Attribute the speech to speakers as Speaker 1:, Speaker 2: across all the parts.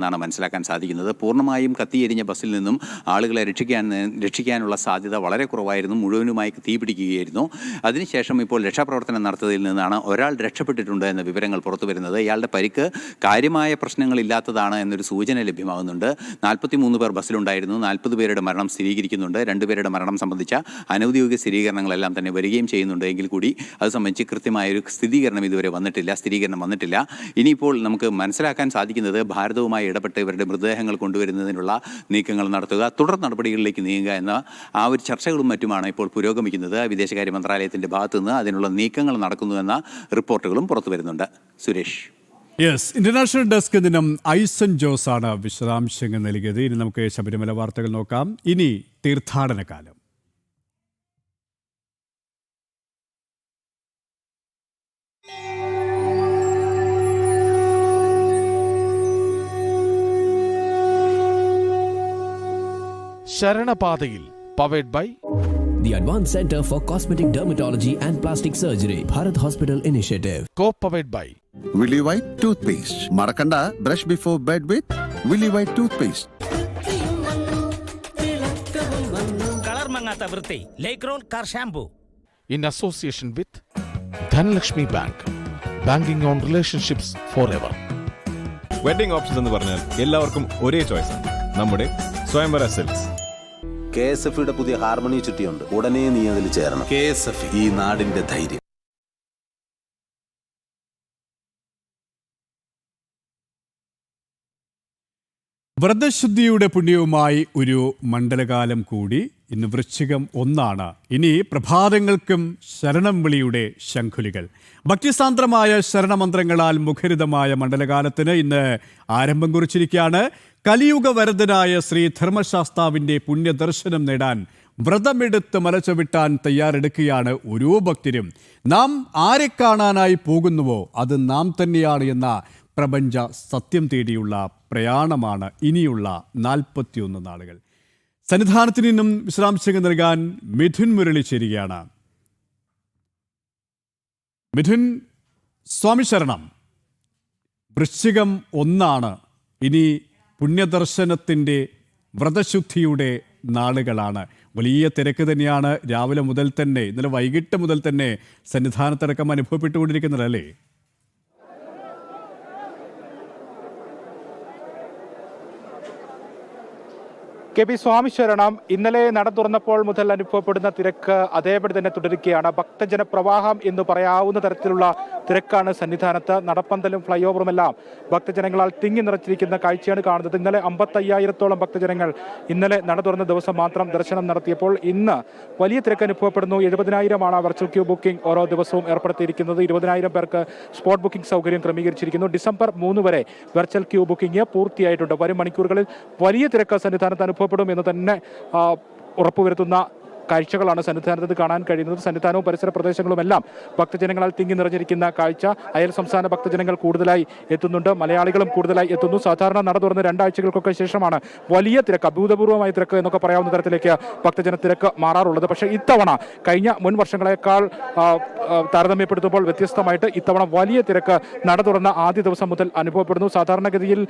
Speaker 1: എന്നാണ് മനസ്സിലാക്കാൻ സാധിക്കുന്നത്. പൂർണ്ണമായും കത്തിയെരിഞ്ഞ ബസ്സിൽ നിന്നും ആളുകളെ രക്ഷിക്കാനുള്ള സാധ്യത വളരെ കുറവായിരുന്നു. മുഴുവനുമായി തീപിടിക്കുകയായിരുന്നു. അതിനുശേഷം ഇപ്പോൾ രക്ഷാപ്രവർത്തനം നടത്തിയതിൽ നിന്നാണ് ഒരാൾ രക്ഷപ്പെട്ടിട്ടുണ്ട് എന്ന വിവരങ്ങൾ പുറത്തു വരുന്നത്. ഇയാളുടെ പരിക്ക് കാര്യമായ പ്രശ്നങ്ങളില്ലാത്തതാണ് എന്നൊരു സൂചന ലഭ്യമാകുന്നുണ്ട്. 43 പേർ ബസ്സിലുണ്ടായിരുന്നു. 40 പേരുടെ മരണം സ്ഥിരീകരിക്കുന്നുണ്ട്. 2 പേരുടെ മരണം സംബന്ധിച്ച അനൗദ്യോഗിക സ്ഥിരീകരണങ്ങളെല്ലാം തന്നെ വരികയും ചെയ്യുന്നുണ്ട്. എങ്കിൽ കൂടി അത് സംബന്ധിച്ച് കൃത്യമായൊരു സ്ഥിരീകരണം വന്നിട്ടില്ല. ഇനിയിപ്പോൾ നമുക്ക് മനസ്സിലാക്കാൻ സാധിക്കുന്നത് ഭാരതവുമായി ഇടപെട്ട് ഇവരുടെ മൃതദേഹങ്ങൾ കൊണ്ടുവരുന്നതിനുള്ള നീക്കങ്ങൾ നടത്തുക, തുടർ നടപടികളിലേക്ക് നീങ്ങുക എന്ന ആ ഒരു ചർച്ചകളും മറ്റുമാണ് ഇപ്പോൾ പുരോഗമിക്കുന്നത്. വിദേശകാര്യ മന്ത്രാലയത്തിൻ്റെ ഭാഗത്തുനിന്ന് അതിനുള്ള നീക്കങ്ങൾ നടക്കുന്നുവെന്ന റിപ്പോർട്ടുകളും പുറത്തു വരുന്നുണ്ട്. സുരേഷ്.
Speaker 2: ഇന്റർനാഷണൽ ഡെസ്ക് ദിനം ഐസൻ ജോസ് ആണ് വിശദാംശങ്ങൾ നൽകിയത്. ഇനി നമുക്ക് ശബരിമല വാർത്തകൾ നോക്കാം. ഇനി തീർത്ഥാടന കാലം.
Speaker 3: ശരണപാതയിൽ powered by
Speaker 4: The Advanced Center for Cosmetic Dermatology and Plastic Surgery, Bharat Hospital Initiative.
Speaker 3: Co-powered by
Speaker 5: Willy White Toothpaste. Marakanda, brush before bed with Willy White Toothpaste.
Speaker 6: Color mangata vrti, Lakeroll Car Shampoo.
Speaker 3: in association with Dhanlakshmi Bank. Banking on relationships forever.
Speaker 7: Wedding options എന്ന് പറഞ്ഞാൽ എല്ലാവർക്കും ഒരേ choice ആണ്. നമ്മുടെ സ്വയംവര silks.
Speaker 8: KSF-യുടെ പുതിയ harmony ചുറ്റിയുണ്ട്. ഉടനെ നീ അതിൽ ചേരണം. KSF, ഈ നാടിന്റെ ധൈര്യം.
Speaker 2: വ്രതശുദ്ധിയുടെ പുണ്യവുമായി ഒരു മണ്ഡലകാലം കൂടി. ഇന്ന് വൃശ്ചികം 1. ഇനി പ്രഭാതങ്ങൾക്കും ശരണം വിളിയുടെ ശംഖുലികൾ. ഭക്തിസാന്ദ്രമായ ശരണമന്ത്രങ്ങളാൽ മുഖരിതമായ മണ്ഡലകാലത്തിന് ഇന്ന് ആരംഭം കുറിച്ചിരിക്കുകയാണ്. കലിയുഗ വരദനായ ശ്രീ ധർമ്മശാസ്താവിൻ്റെ പുണ്യദർശനം നേടാൻ വ്രതമെടുത്ത് മലചവിട്ടാൻ തയ്യാറെടുക്കുകയാണ് ഓരോ ഭക്തരും. നാം ആരെ കാണാനായി പോകുന്നുവോ അത് നാം തന്നെയാണ് എന്ന പ്രപഞ്ച സത്യം തേടിയുള്ള പ്രയാണമാണ് ഇനിയുള്ള 41 നാളുകൾ. സന്നിധാനത്തിൽ നിന്നും വിശദാംശങ്ങൾ നൽകാൻ മിഥുൻ മുരളി ചേരുകയാണ്. മിഥുൻ, സ്വാമി ശരണം. വൃശ്ചികം 1. ഇനി പുണ്യദർശനത്തിൻ്റെ വ്രതശുദ്ധിയുടെ നാളുകളാണ്. വലിയ തിരക്ക് തന്നെയാണ് രാവിലെ മുതൽ തന്നെ, ഇന്നലെ വൈകിട്ട് മുതൽ തന്നെ സന്നിധാനത്തടക്കം അനുഭവപ്പെട്ടുകൊണ്ടിരിക്കുന്നതല്ലേ?
Speaker 9: KP സ്വാമി ശരണം. ഇന്നലെ നട തുറന്നപ്പോൾ മുതൽ അനുഭവപ്പെടുന്ന തിരക്ക് അതേപടി തന്നെ തുടരുകയാണ്. ഭക്തജന പ്രവാഹം എന്ന് പറയാവുന്ന തരത്തിലുള്ള തിരക്കാണ് സന്നിധാനത്ത്. നടപ്പന്തലും ഫ്ലൈ ഓവറുമെല്ലാം ഭക്തജനങ്ങളാൽ തിങ്ങി നിറച്ചിരിക്കുന്ന കാഴ്ചയാണ് കാണുന്നത്. ഇന്നലെ 55,000-ഓളം ഭക്തജനങ്ങൾ ഇന്നലെ നട തുറന്ന ദിവസം മാത്രം ദർശനം നടത്തിയപ്പോൾ ഇന്ന് വലിയ തിരക്ക് അനുഭവപ്പെടുന്നു. 70,000-ആണ് വെർച്വൽ ക്യൂ ബുക്കിംഗ് ഓരോ ദിവസവും ഏർപ്പെടുത്തിയിരിക്കുന്നത്. 20,000 പേർക്ക് സ്പോട്ട് ബുക്കിംഗ് സൗകര്യം ക്രമീകരിച്ചിരിക്കുന്നു. ഡിസംബർ 3 വരെ വെർച്വൽ ക്യൂ ബുക്കിംഗ് പൂർത്തിയായിട്ടുണ്ട്. വരും മണിക്കൂറുകളിൽ വലിയ തിരക്ക് സന്നിധാനത്ത് അനുഭവപ്പെടും എന്ന് തന്നെ ഉറപ്പുവരുത്തുന്ന കാഴ്ചകളാണ് സന്നിധാനത്ത് കാണാൻ കഴിയുന്നത്. സന്നിധാനവും പരിസര പ്രദേശങ്ങളുമെല്ലാം ഭക്തജനങ്ങളാൽ തിങ്ങി നിറഞ്ഞിരിക്കുന്ന കാഴ്ച. അയൽ സംസ്ഥാന ഭക്തജനങ്ങൾ കൂടുതലായി എത്തുന്നുണ്ട്. മലയാളികളും കൂടുതലായി എത്തുന്നു. സാധാരണ നട തുറന്ന് 2 ആഴ്ചകൾക്കൊക്കെ ശേഷമാണ് വലിയ തിരക്ക്, അഭൂതപൂർവമായ തിരക്ക് എന്നൊക്കെ പറയാവുന്ന തരത്തിലേക്ക് ഭക്തജന തിരക്ക് മാറാറുള്ളത്. പക്ഷേ ഇത്തവണ കഴിഞ്ഞ മുൻ വർഷങ്ങളെക്കാൾ താരതമ്യപ്പെടുത്തുമ്പോൾ വ്യത്യസ്തമായിട്ട് ഇത്തവണ വലിയ തിരക്ക് നട തുറന്ന ആദ്യ ദിവസം മുതൽ അനുഭവപ്പെടുന്നു. സാധാരണഗതിയിൽ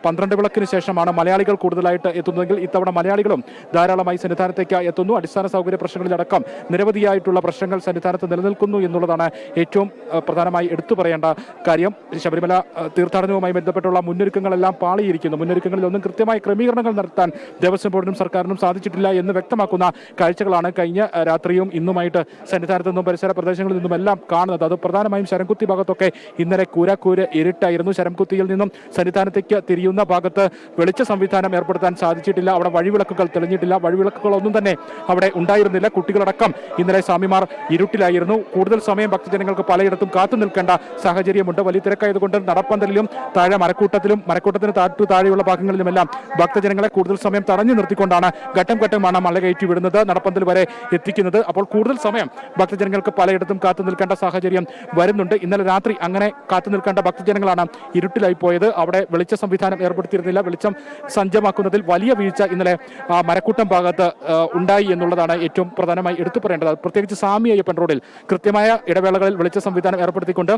Speaker 9: 12 വിളക്കിന് ശേഷമാണ് മലയാളികൾ കൂടുതലായിട്ട് എത്തുന്നതെങ്കിൽ ഇത്തവണ മലയാളികളും ധാരാളമായി സന്നിധാനത്തേക്ക് എത്തുന്നു. അടിസ്ഥാന സൗകര്യ പ്രശ്നങ്ങളിലടക്കം നിരവധിയായിട്ടുള്ള പ്രശ്നങ്ങൾ സന്നിധാനത്ത് നിലനിൽക്കുന്നു എന്നുള്ളതാണ് ഏറ്റവും പ്രധാനമായി എടുത്തു പറയേണ്ട കാര്യം. ശബരിമല തീർത്ഥാടനവുമായി ബന്ധപ്പെട്ടുള്ള മുന്നൊരുക്കങ്ങളെല്ലാം പാളിയിരിക്കുന്നു. മുന്നൊരുക്കങ്ങളിലൊന്നും കൃത്യമായ ക്രമീകരണങ്ങൾ നടത്താൻ ദേവസ്വം ബോർഡിനും സർക്കാരിനും സാധിച്ചിട്ടില്ല എന്ന് വ്യക്തമാക്കുന്ന കാഴ്ചകളാണ് കഴിഞ്ഞ രാത്രിയും ഇന്നുമായിട്ട് സന്നിധാനത്തു നിന്നും പരിസര പ്രദേശങ്ങളിൽ നിന്നുമെല്ലാം കാണുന്നത്. അത് പ്രധാനമായും ശരംകുത്തി ഭാഗത്തൊക്കെ ഇന്നലെ കൂരാക്കൂര് ഇരുട്ടായിരുന്നു. ശരംകുത്തിയിൽ നിന്നും സന്നിധാനത്തേക്ക് തിരിയുന്ന ഭാഗത്ത് വെളിച്ച സംവിധാനം ഏർപ്പെടുത്താൻ സാധിച്ചിട്ടില്ല. അവിടെ വഴിവിളക്കുകൾ തെളിഞ്ഞിട്ടില്ല. വഴിവിളക്കുകളൊന്നും തന്നെ അവിടെ ഉണ്ടായിരുന്നില്ല. കുട്ടികളടക്കം ഇന്നലെ സ്വാമിമാർ ഇരുട്ടിലായിരുന്നു. കൂടുതൽ സമയം ഭക്തജനങ്ങൾക്ക് പലയിടത്തും കാത്തു നിൽക്കേണ്ട സാഹചര്യമുണ്ട്. വലിയ തിരക്കായതുകൊണ്ട് നടപ്പന്തലിലും താഴെ മരക്കൂട്ടത്തിന് താഴെയുള്ള ഭാഗങ്ങളിലുമെല്ലാം ഭക്തജനങ്ങളെ കൂടുതൽ സമയം തടഞ്ഞു നിർത്തിക്കൊണ്ടാണ് ഘട്ടം ഘട്ടമാണ് മല കയറ്റി വിടുന്നത്, നടപ്പന്തൽ വരെ എത്തിക്കുന്നത്. അപ്പോൾ കൂടുതൽ സമയം ഭക്തജനങ്ങൾക്ക് പലയിടത്തും കാത്തു നിൽക്കേണ്ട സാഹചര്യം വരുന്നുണ്ട്. ഇന്നലെ രാത്രി അങ്ങനെ കാത്തു നിൽക്കേണ്ട ഭക്തജനങ്ങളാണ് ഇരുട്ടിലായി പോയത്. അവിടെ വെളിച്ച സംവിധാനം ഏർപ്പെടുത്തിയിരുന്നില്ല. വെളിച്ചം സജ്ജമാക്കുന്നതിൽ വലിയ വീഴ്ച ഇന്നലെ മരക്കൂട്ടം ഭാഗത്ത് ഉണ്ടായി എന്നുള്ളതാണ് കാര്യങ്ങളാണ് ഏറ്റവും പ്രധാനമായി എടുത്തു പറയേണ്ടത്. പ്രത്യേകിച്ച് സ്വാമി അയ്യപ്പൻ റോഡിൽ കൃത്യമായ ഇടവേളകളിൽ വെളിച്ച സംവിധാനം ഏർപ്പെടുത്തിക്കൊണ്ട്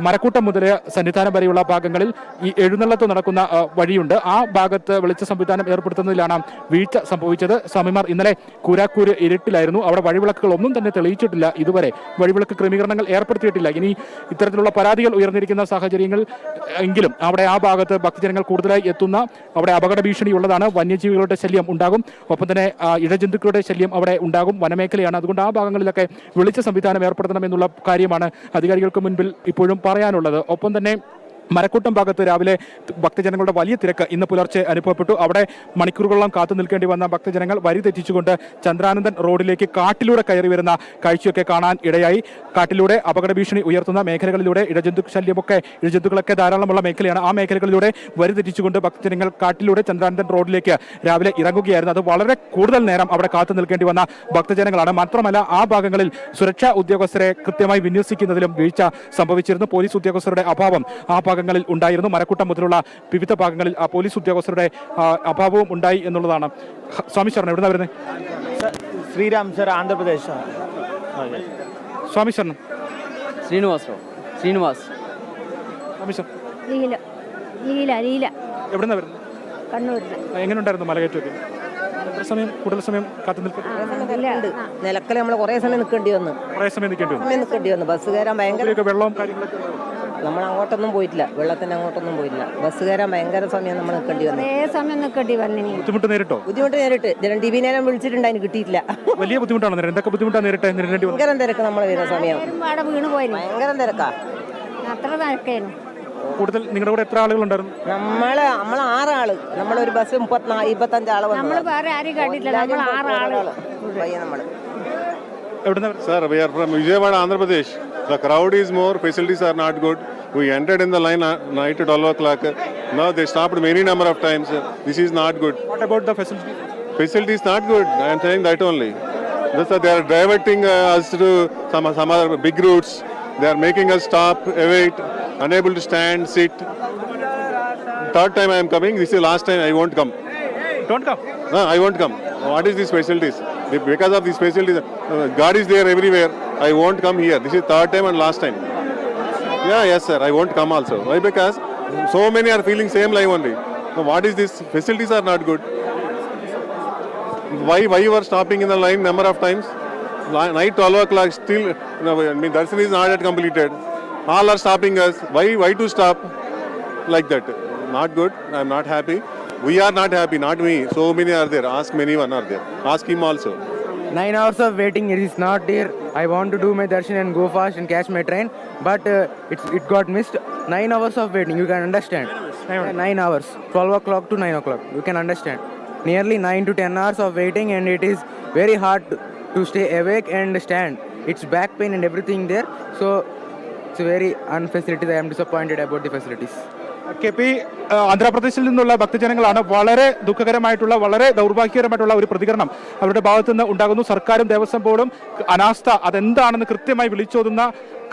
Speaker 9: മരക്കൂട്ടം മുതൽ സന്നിധാനം വരെയുള്ള ഭാഗങ്ങളിൽ ഈ എഴുന്നള്ളത്ത് നടക്കുന്ന വഴിയുണ്ട്. ആ ഭാഗത്ത് വെളിച്ച സംവിധാനം ഏർപ്പെടുത്തുന്നതിലാണ് വീഴ്ച സംഭവിച്ചത്. സ്വാമിമാർ ഇന്നലെ കൂരാക്കൂര് ഇരുട്ടിലായിരുന്നു. അവിടെ വഴിവിളക്കുകൾ ഒന്നും തന്നെ തെളിയിച്ചിട്ടില്ല. ഇതുവരെ വഴിവിളക്ക് ക്രമീകരണങ്ങൾ ഏർപ്പെടുത്തിയിട്ടില്ല. ഇനി ഇത്തരത്തിലുള്ള പരാതികൾ ഉയർന്നിരിക്കുന്ന സാഹചര്യങ്ങൾ എങ്കിലും അവിടെ ആ ഭാഗത്ത് ഭക്തജനങ്ങൾ കൂടുതലായി എത്തുന്ന അവിടെ അപകട ഭീഷണി ഉള്ളതാണ്. വന്യജീവികളുടെ ശല്യം ഉണ്ടാകും, ഒപ്പം തന്നെ ഇഴജന്തുക്കളുടെ ശല്യം അവിടെ ഉണ്ടാകും. വനമേഖലയാണ്. അതുകൊണ്ട് ആ ഭാഗങ്ങളിലൊക്കെ വെളിച്ച സംവിധാനം ഏർപ്പെടുത്തണമെന്നുള്ള കാര്യമാണ് അധികാരികൾക്ക് മുൻപിൽ ഇപ്പോഴും പറയാനുള്ളത്. ഒപ്പം തന്നെ മരക്കൂട്ടം ഭാഗത്ത് രാവിലെ ഭക്തജനങ്ങളുടെ വലിയ തിരക്ക് ഇന്ന് പുലർച്ചെ അനുഭവപ്പെട്ടു. അവിടെ മണിക്കൂറുകളോളം കാത്തു നിൽക്കേണ്ടി വന്ന ഭക്തജനങ്ങൾ വരി തെറ്റിച്ചുകൊണ്ട് ചന്ദ്രാനന്ദൻ റോഡിലേക്ക് കാട്ടിലൂടെ കയറി വരുന്ന കാഴ്ചയൊക്കെ കാണാൻ ഇടയായി. കാട്ടിലൂടെ അപകട ഭീഷണി ഉയർത്തുന്ന മേഖലകളിലൂടെ ഇഴജന്തുക്കളൊക്കെ ധാരാളമുള്ള മേഖലയാണ്. ആ മേഖലകളിലൂടെ വരി തെറ്റിച്ചുകൊണ്ട് ഭക്തജനങ്ങൾ കാട്ടിലൂടെ ചന്ദ്രാനന്ദൻ റോഡിലേക്ക് രാവിലെ ഇറങ്ങുകയായിരുന്നു. അത് വളരെ കൂടുതൽ നേരം അവിടെ കാത്തു നിൽക്കേണ്ടി വന്ന ഭക്തജനങ്ങളാണ്. മാത്രമല്ല ആ ഭാഗങ്ങളിൽ സുരക്ഷാ ഉദ്യോഗസ്ഥരെ കൃത്യമായി വിന്യസിക്കുന്നതിലും വീഴ്ച സംഭവിച്ചിരുന്നു. പോലീസ് ഉദ്യോഗസ്ഥരുടെ അഭാവം ആ ഭാഗങ്ങളിൽ ഉണ്ടായിരുന്നു. മരക്കൂട്ടം മുതലുള്ള വിവിധ ഭാഗങ്ങളിൽ ആ പോലീസ് ഉദ്യോഗസ്ഥരുടെ അഭാവവും ഉണ്ടായി എന്നുള്ളതാണ്. സ്വാമി ശരണം, എവിടുന്നാ വരുന്നത്?
Speaker 10: ശ്രീരാം സർ, ആന്ധ്രാപ്രദേശ്.
Speaker 9: സ്വാമി ശരണം.
Speaker 10: ശ്രീനിവാസ്.
Speaker 9: സ്വാമി ശരണം. എവിടുന്നാ വരുന്നത്?
Speaker 11: കണ്ണൂരിൽ.
Speaker 9: എങ്ങനെ ഉണ്ടായിരുന്നു മലകയറ്റമൊക്കെ? കൂടുതൽ സമയം കാത്തു നിൽക്കും?
Speaker 11: നിലക്കൽ നമ്മൾ കുറേ സമയം നിൽക്കേണ്ടി വന്നു. ബസ് കയറാൻ ഭയങ്കര
Speaker 9: വെള്ളവും കാര്യങ്ങളൊക്കെ.
Speaker 11: നമ്മൾ അങ്ങോട്ടൊന്നും പോയിട്ടില്ല, വെള്ളത്തിന് അങ്ങോട്ടൊന്നും പോയില്ല. ബസ് കയറാൻ ഭയങ്കര സമയം നമ്മൾ നിൽക്കേണ്ടി വന്നു.
Speaker 9: ബുദ്ധിമുട്ട് നേരിട്ടോ?
Speaker 11: നേരിട്ട് ടി.വി. നേരം വിളിച്ചിട്ടുണ്ട്, അതിന് കിട്ടിയിട്ടില്ല.
Speaker 9: വലിയ ബുദ്ധിമുട്ടാണ്. എന്തൊക്കെ ബുദ്ധിമുട്ടാണ് നേരിടേണ്ടി വന്നത്?
Speaker 11: ഭയങ്കര തിരക്ക്. നമ്മൾ വരുന്ന സമയം
Speaker 12: വീണ് പോയി.
Speaker 11: ഭയങ്കര തിരക്കാ.
Speaker 12: അത്ര തിരക്കായിരുന്നു.
Speaker 9: കൂടുതൽ നിങ്ങളുടെ കൂടെ എത്ര ആളുകൾ ഉണ്ടായിരുന്നു?
Speaker 11: നമ്മൾ 6 ആള്. നമ്മളൊരു ബസ് 25 ആള് വന്നു.
Speaker 12: നമ്മൾ വേറെ ആരും കണ്ടിട്ടില്ല. നമ്മൾ 6 ആള്.
Speaker 13: Sir, we are from Vijayawada, Andhra Pradesh. The crowd is more, facilities are not good. We entered in the line night at 12 o'clock. Now they stopped many number of times. This is not good.
Speaker 9: What about the facilities?
Speaker 13: Facilities not good. I am saying that only. They are diverting us to some other big routes. They are making us stop, wait, unable to stand, sit. Third time I am coming. This is the last time I won't come.
Speaker 9: Don't come.
Speaker 13: No, I won't come. What is these facilities? Because of these facilities, God is there everywhere. I won't come here. This is third time and last time. Yes sir, I won't come also. Why? Because so many are feeling same life only. So what is this? Facilities are not good. Why you are stopping in the line number of times? Night 12 o'clock still, darshan is not yet completed. All are stopping us. Why to stop like that? Not good. I am not happy. We are not happy, not me. So many are there. Ask many one are there. Ask him also.
Speaker 10: 9 hours of waiting. It is not there. I want to do my darshan and go fast and catch my train, but it got missed. 9 hours of waiting. You can understand. 9 hours. 12 o'clock to 9 o'clock. You can understand. Nearly 9 to 10 hours of waiting, and it is very hard to stay awake and stand. It's back pain and everything there. So it's very unfacilitated. I am disappointed about the facilities.
Speaker 9: KP ആന്ധ്രാപ്രദേശിൽ നിന്നുള്ള ഭക്തജനങ്ങളാണ്. വളരെ ദുഃഖകരമായിട്ടുള്ള, വളരെ ദൗർഭാഗ്യകരമായിട്ടുള്ള ഒരു പ്രതികരണം അവരുടെ ഭാഗത്തു നിന്ന് ഉണ്ടാകുന്നു. സർക്കാരും ദേവസ്വം ബോർഡും അനാസ്ഥ അതെന്താണെന്ന് കൃത്യമായി വിളിച്ചോതുന്ന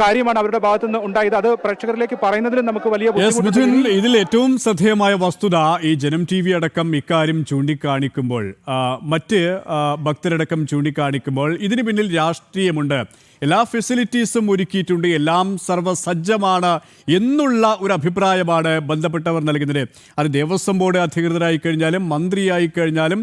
Speaker 9: കാര്യമാണ് അവരുടെ ഭാഗത്തു നിന്ന് ഉണ്ടായത്. അത് പ്രേക്ഷകരിലേക്ക് പറയുന്നതിലും നമുക്ക് വലിയ ബുദ്ധിമുട്ടുണ്ട്.
Speaker 2: ഇതിൽ ഏറ്റവും ശ്രദ്ധേയമായ വസ്തുത ഈ ജനം TV അടക്കം ഇക്കാര്യം ചൂണ്ടിക്കാണിക്കുമ്പോൾ, മറ്റ് ഭക്തരടക്കം ചൂണ്ടിക്കാണിക്കുമ്പോൾ ഇതിന് പിന്നിൽ രാഷ്ട്രീയമുണ്ട്. എല്ലാ ഫെസിലിറ്റീസും ഒരുക്കിയിട്ടുണ്ട്, എല്ലാം സർവ്വസജ്ജമാണ് എന്നുള്ള ഒരു അഭിപ്രായമാണ് ബന്ധപ്പെട്ടവർ നൽകുന്നത്. അത് ദേവസ്വം ബോർഡ് അധികൃതരായി കഴിഞ്ഞാലും മന്ത്രിയായി കഴിഞ്ഞാലും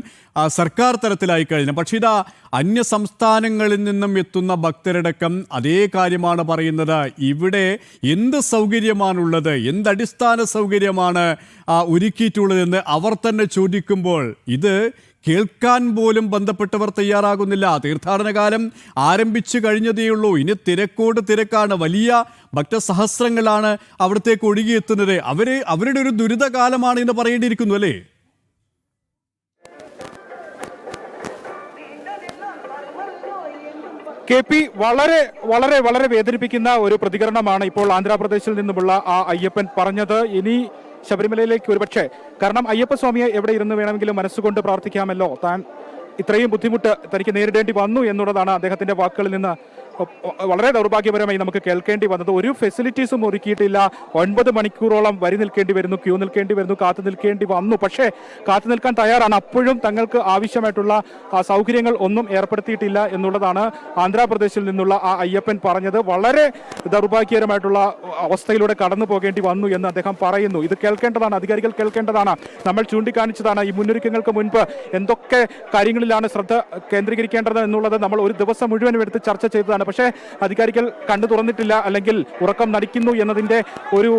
Speaker 2: സർക്കാർ തലത്തിലായി കഴിഞ്ഞാലും. പക്ഷേ ഇതാ അന്യ സംസ്ഥാനങ്ങളിൽ നിന്നും എത്തുന്ന ഭക്തരടക്കം അതേ കാര്യമാണ് പറയുന്നത്. ഇവിടെ എന്ത് സൗകര്യമാണുള്ളത്, എന്തടിസ്ഥാന സൗകര്യമാണ് ഒരുക്കിയിട്ടുള്ളതെന്ന് അവർ തന്നെ ചോദിക്കുമ്പോൾ ഇത് കേൾക്കാൻ പോലും ബന്ധപ്പെട്ടവർ തയ്യാറാകുന്നില്ല. തീർത്ഥാടന കാലം ആരംഭിച്ചു കഴിഞ്ഞതേയുള്ളൂ. ഇനി തിരക്കോട് തിരക്കാണ്. വലിയ ഭക്തസഹസ്രങ്ങളാണ് അവിടത്തേക്ക് ഒഴുകിയെത്തുന്നത്. അവരുടെ ഒരു ദുരിതകാലമാണ് എന്ന് പറയേണ്ടിയിരിക്കുന്നു അല്ലേ?
Speaker 9: KP വളരെ വളരെ വളരെ വേദനിപ്പിക്കുന്ന ഒരു പ്രതികരണമാണ് ഇപ്പോൾ ആന്ധ്രാപ്രദേശിൽ നിന്നുമുള്ള ആ അയ്യപ്പൻ പറഞ്ഞത്. ഇനി ശബരിമലയിലേക്ക് ഒരുപക്ഷെ, കാരണം അയ്യപ്പസ്വാമിയെ എവിടെ ഇരുന്ന് വേണമെങ്കിലും മനസ്സുകൊണ്ട് പ്രാർത്ഥിക്കാമല്ലോ, താൻ ഇത്രയും ബുദ്ധിമുട്ട് തനിക്ക് നേരിടേണ്ടി വന്നു എന്നുള്ളതാണ് അദ്ദേഹത്തിന്റെ വാക്കുകളിൽ നിന്ന് വളരെ ദൗർഭാഗ്യപരമായി നമുക്ക് കേൾക്കേണ്ടി വന്നത്. ഒരു ഫെസിലിറ്റീസും ഒരുക്കിയിട്ടില്ല. 9 മണിക്കൂറോളം വരി നിൽക്കേണ്ടി വരുന്നു, ക്യൂ നിൽക്കേണ്ടി വരുന്നു, കാത്തു നിൽക്കേണ്ടി വന്നു. പക്ഷേ കാത്തു നിൽക്കാൻ തയ്യാറാണ്. അപ്പോഴും തങ്ങൾക്ക് ആവശ്യമായിട്ടുള്ള സൗകര്യങ്ങൾ ഒന്നും ഏർപ്പെടുത്തിയിട്ടില്ല എന്നുള്ളതാണ് ആന്ധ്രാപ്രദേശിൽ നിന്നുള്ള ആ അയ്യപ്പൻ പറഞ്ഞത്. വളരെ ദൗർഭാഗ്യകരമായിട്ടുള്ള അവസ്ഥയിലൂടെ കടന്നു പോകേണ്ടി വന്നു എന്ന് അദ്ദേഹം പറയുന്നു. ഇത് കേൾക്കേണ്ടതാണ്, അധികാരികൾ കേൾക്കേണ്ടതാണ്. നമ്മൾ ചൂണ്ടിക്കാണിച്ചതാണ് ഈ മുന്നൊരുക്കങ്ങൾക്ക് മുൻപ് എന്തൊക്കെ കാര്യങ്ങളിലാണ് ശ്രദ്ധ കേന്ദ്രീകരിക്കേണ്ടത് എന്നുള്ളത് നമ്മൾ ഒരു ദിവസം മുഴുവനും എടുത്ത് ചർച്ച ചെയ്തതാണ്. പക്ഷേ അധികാരികൾ കണ്ടു തുറന്നിട്ടില്ല, അല്ലെങ്കിൽ ഉറക്കം നടിക്കുന്നു എന്നതിൻ്റെ ഒരു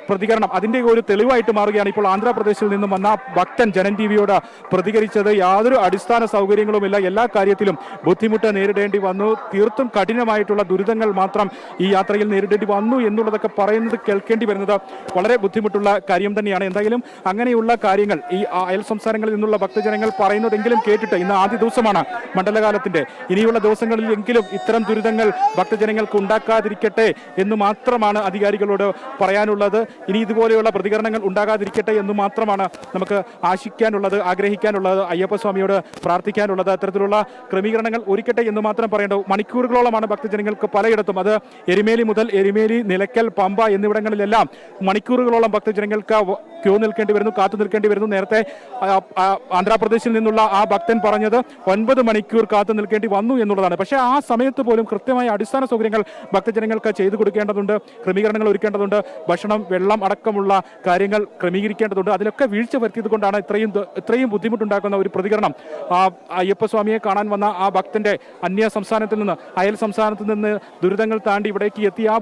Speaker 9: പ്രതികരണം, അതിൻ്റെ ഒരു തെളിവായിട്ട് മാറുകയാണ് ഇപ്പോൾ ആന്ധ്രാപ്രദേശിൽ നിന്നും വന്ന ഭക്തൻ ജനൻ ടിവിയോട് പ്രതികരിച്ചത്. യാതൊരു അടിസ്ഥാന സൗകര്യങ്ങളുമില്ല, എല്ലാ കാര്യത്തിലും ബുദ്ധിമുട്ട് നേരിടേണ്ടി വന്നു, തീർത്തും കഠിനമായിട്ടുള്ള ദുരിതങ്ങൾ മാത്രം ഈ യാത്രയിൽ നേരിടേണ്ടി വന്നു എന്നുള്ളതൊക്കെ പറയുന്നത് കേൾക്കേണ്ടി വരുന്നത് വളരെ ബുദ്ധിമുട്ടുള്ള കാര്യം തന്നെയാണ്. എന്തായാലും അങ്ങനെയുള്ള കാര്യങ്ങൾ ഈ അയൽ സംസ്ഥാനങ്ങളിൽ നിന്നുള്ള ഭക്തജനങ്ങൾ പറയുന്നതെങ്കിലും കേട്ടിട്ട്, ഇന്ന് ആദ്യ ദിവസമാണ് മണ്ഡലകാലത്തിന്റെ, ഇനിയുള്ള ദിവസങ്ങളിലെങ്കിലും ഇത്തരം ദുരിതങ്ങൾ ഭക്തജനങ്ങൾക്ക് ഉണ്ടാക്കാതിരിക്കട്ടെ എന്ന് മാത്രമാണ് അധികാരികളോട് പറയാനുള്ളത്. ഇനി ഇതുപോലെയുള്ള പ്രതികരണങ്ങൾ ഉണ്ടാകാതിരിക്കട്ടെ എന്ന് മാത്രമാണ് നമുക്ക് ആശിക്കാനുള്ളത്, ആഗ്രഹിക്കാനുള്ളത്, അയ്യപ്പസ്വാമിയോട് പ്രാർത്ഥിക്കാനുള്ളത്. അത്തരത്തിലുള്ള ക്രമീകരണങ്ങൾ ഒരുക്കട്ടെ എന്ന് മാത്രം പറയേണ്ടത്. മണിക്കൂറുകളോളമാണ് ഭക്തജനങ്ങൾക്ക് പലയിടത്തും, അത് എരുമേലി മുതൽ എരുമേലി, നിലയ്ക്കൽ, പമ്പ എന്നിവിടങ്ങളിലെല്ലാം മണിക്കൂറുകളോളം ഭക്തജനങ്ങൾക്ക് ക്യൂ നിൽക്കേണ്ടി വരുന്നു, കാത്തു നിൽക്കേണ്ടി വരുന്നു. നേരത്തെ ആന്ധ്രാപ്രദേശിൽ നിന്നുള്ള ആ ഭക്തൻ പറഞ്ഞത് 9 മണിക്കൂർ കാത്തു നിൽക്കേണ്ടി വന്നു എന്നുള്ളതാണ്. പക്ഷേ ആ സമയത്ത് പോലും കൃത്യമായ അടിസ്ഥാന സൗകര്യങ്ങൾ ഭക്തജനങ്ങൾക്ക് ചെയ്തു കൊടുക്കേണ്ടതുണ്ട്, ക്രമീകരണങ്ങൾ ഒരുക്കേണ്ടതുണ്ട്, ഭക്ഷണം, വെള്ളം അടക്കമുള്ള കാര്യങ്ങൾ ക്രമീകരിക്കേണ്ടതുണ്ട്. അതിലൊക്കെ വീഴ്ച വരുത്തിയത് കൊണ്ടാണ് ഇത്രയും ബുദ്ധിമുട്ടുണ്ടാക്കുന്ന ഒരു പ്രതികരണം അയ്യപ്പസ്വാമിയെ കാണാൻ വന്ന ആ ഭക്തന്റെ അന്യ സംസ്ഥാനത്തിൽ നിന്ന്, അയൽ സംസ്ഥാനത്ത് നിന്ന് ദുരിതങ്ങൾ താണ്ടി ഇവിടേക്ക് എത്തിയ ആ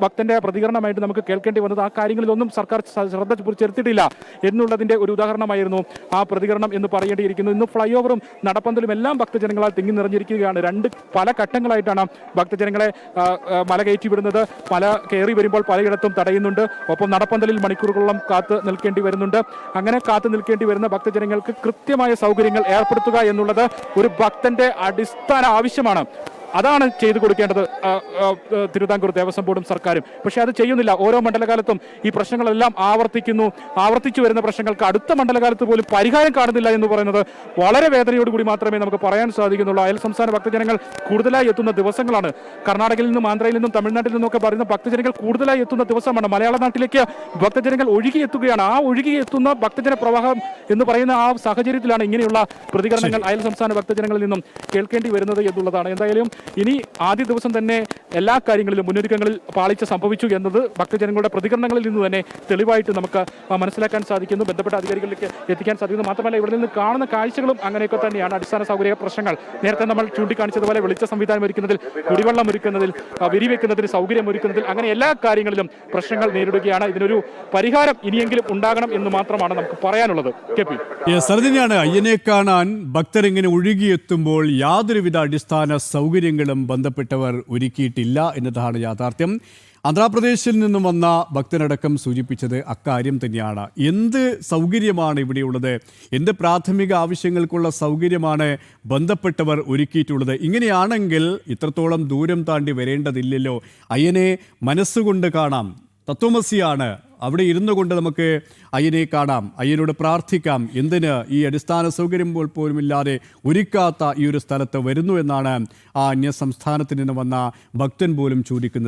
Speaker 9: ഭക്തന്റെ പ്രതികരണമായിട്ട് നമുക്ക് കേൾക്കേണ്ടി വന്നത്. ആ കാര്യങ്ങളിലൊന്നും സർക്കാർ ശ്രദ്ധ ചെലുത്തിയിട്ടില്ല എന്നുള്ളതിന്റെ ഒരു ഉദാഹരണമായിരുന്നു ആ പ്രതികരണം എന്ന് പറയേണ്ടിയിരിക്കുന്നു. ഇന്ന് ഫ്ലൈ ഓവറും നടപ്പന്തലും എല്ലാം ഭക്തജനങ്ങളാൽ തിങ്ങി നിറഞ്ഞിരിക്കുകയാണ്. പല ഘട്ടങ്ങളായിട്ടാണ് ഭക്തജനങ്ങളെ മല കയറ്റി വിടുന്നത്. മല കയറി വരുമ്പോൾ പലയിടത്തും തടയുന്നുണ്ട്. ഒപ്പം നടപ്പന്തലിൽ മണിക്കൂറുകളോളം കാത്ത് നിൽക്കേണ്ടി വരുന്നുണ്ട്. അങ്ങനെ കാത്തു നിൽക്കേണ്ടി വരുന്ന ഭക്തജനങ്ങൾക്ക് കൃത്യമായ സൗകര്യങ്ങൾ ഏർപ്പെടുത്തുക എന്നുള്ളത് ഒരു ഭക്തന്റെ അടിസ്ഥാന ആവശ്യമാണ്. അതാണ് ചെയ്തു കൊടുക്കേണ്ടത് തിരുവിതാംകൂർ ദേവസ്വം ബോർഡും സർക്കാരും. പക്ഷേ അത് ചെയ്യുന്നില്ല. ഓരോ മണ്ഡലകാലത്തും ഈ പ്രശ്നങ്ങളെല്ലാം ആവർത്തിച്ചു വരുന്ന പ്രശ്നങ്ങൾക്ക് അടുത്ത മണ്ഡലകാലത്ത് പോലും പരിഹാരം കാണുന്നില്ല എന്ന് പറയുന്നത് വളരെ വേദനയോടുകൂടി മാത്രമേ നമുക്ക് പറയാൻ സാധിക്കുന്നുള്ളൂ. അയൽ സംസ്ഥാന ഭക്തജനങ്ങൾ കൂടുതലായി എത്തുന്ന ദിവസങ്ങളാണ്. കർണാടകയിൽ നിന്നും ആന്ധ്രയിൽ നിന്നും തമിഴ്നാട്ടിൽ നിന്നൊക്കെ പറയുന്ന ഭക്തജനങ്ങൾ കൂടുതലായി എത്തുന്ന ദിവസമാണ്. മലയാള നാട്ടിലേക്ക് ഭക്തജനങ്ങൾ ഒഴുകിയെത്തുകയാണ്. ആ ഒഴുകിയെത്തുന്ന ഭക്തജന പ്രവാഹം എന്ന് പറയുന്ന ആ സാഹചര്യത്തിലാണ് ഇങ്ങനെയുള്ള പ്രതികരണങ്ങൾ അയൽ സംസ്ഥാന ഭക്തജനങ്ങളിൽ നിന്നും കേൾക്കേണ്ടി വരുന്നത് എന്നുള്ളതാണ്. എന്തായാലും ഇനി ആദ്യ ദിവസം തന്നെ എല്ലാ കാര്യങ്ങളിലും മുന്നൊരുക്കങ്ങളിൽ പാളിച്ച സംഭവിച്ചു എന്നത് ഭക്തജനങ്ങളുടെ പ്രതികരണങ്ങളിൽ നിന്ന് തന്നെ തെളിവായിട്ട് നമുക്ക് മനസ്സിലാക്കാൻ സാധിക്കുന്നു, ബന്ധപ്പെട്ട അധികാരികളിലേക്ക് എത്തിക്കാൻ സാധിക്കുന്നു. മാത്രമല്ല ഇവിടെ നിന്ന് കാണുന്ന കാഴ്ചകളും അങ്ങനെയൊക്കെ തന്നെയാണ്. അടിസ്ഥാന സൗകര്യ പ്രശ്നങ്ങൾ നേരത്തെ നമ്മൾ ചൂണ്ടിക്കാണിച്ചതുപോലെ വെളിച്ച സംവിധാനം ഒരുക്കുന്നതിൽ, കുടിവെള്ളം ഒരുക്കുന്നതിൽ, വിരിവെക്കുന്നതിന് സൗകര്യം ഒരുക്കുന്നതിൽ, അങ്ങനെ എല്ലാ കാര്യങ്ങളിലും പ്രശ്നങ്ങൾ നേരിടുകയാണ്. ഇതിനൊരു പരിഹാരം ഇനിയെങ്കിലും ഉണ്ടാകണം എന്ന് മാത്രമാണ് നമുക്ക് പറയാനുള്ളത്.
Speaker 2: തന്നെയാണ് അയ്യനെ കാണാൻ ഭക്തരിങ്ങനെ ഒഴുകിയെത്തുമ്പോൾ യാതൊരുവിധ അടിസ്ഥാന സൗകര്യങ്ങളും ബന്ധപ്പെട്ടവർ ഒരുക്കിയിട്ടില്ല എന്നതാണ് യാഥാർത്ഥ്യം. ആന്ധ്രാപ്രദേശിൽ നിന്നും വന്ന ഭക്തനടക്കം സൂചിപ്പിച്ചത് അക്കാര്യം തന്നെയാണ്. എന്ത് സൗകര്യമാണ് ഇവിടെയുള്ളത്, എന്ത് പ്രാഥമിക ആവശ്യങ്ങൾക്കുള്ള സൗകര്യമാണ് ബന്ധപ്പെട്ടവർ ഒരുക്കിയിട്ടുള്ളത്? ഇങ്ങനെയാണെങ്കിൽ ഇത്രത്തോളം ദൂരം താണ്ടി വരേണ്ടതില്ലല്ലോ. അയ്യനെ മനസ്സുകൊണ്ട് കാണാം, തത്വമസിയാണ്, അവിടെ ഇരുന്നു കൊണ്ട് നമുക്ക് അയ്യനെ കാണാം, അയ്യനോട് പ്രാർത്ഥിക്കാം. എന്തിന് ഈ അടിസ്ഥാന സൗകര്യം പോലുമില്ലാതെ ഒരുക്കാത്ത ഈ ഒരു സ്ഥലത്ത് വരുന്നു എന്നാണ് ആ അന്യ സംസ്ഥാനത്ത് നിന്ന് വന്ന ഭക്തൻ പോലും ചോദിക്കുന്നത്.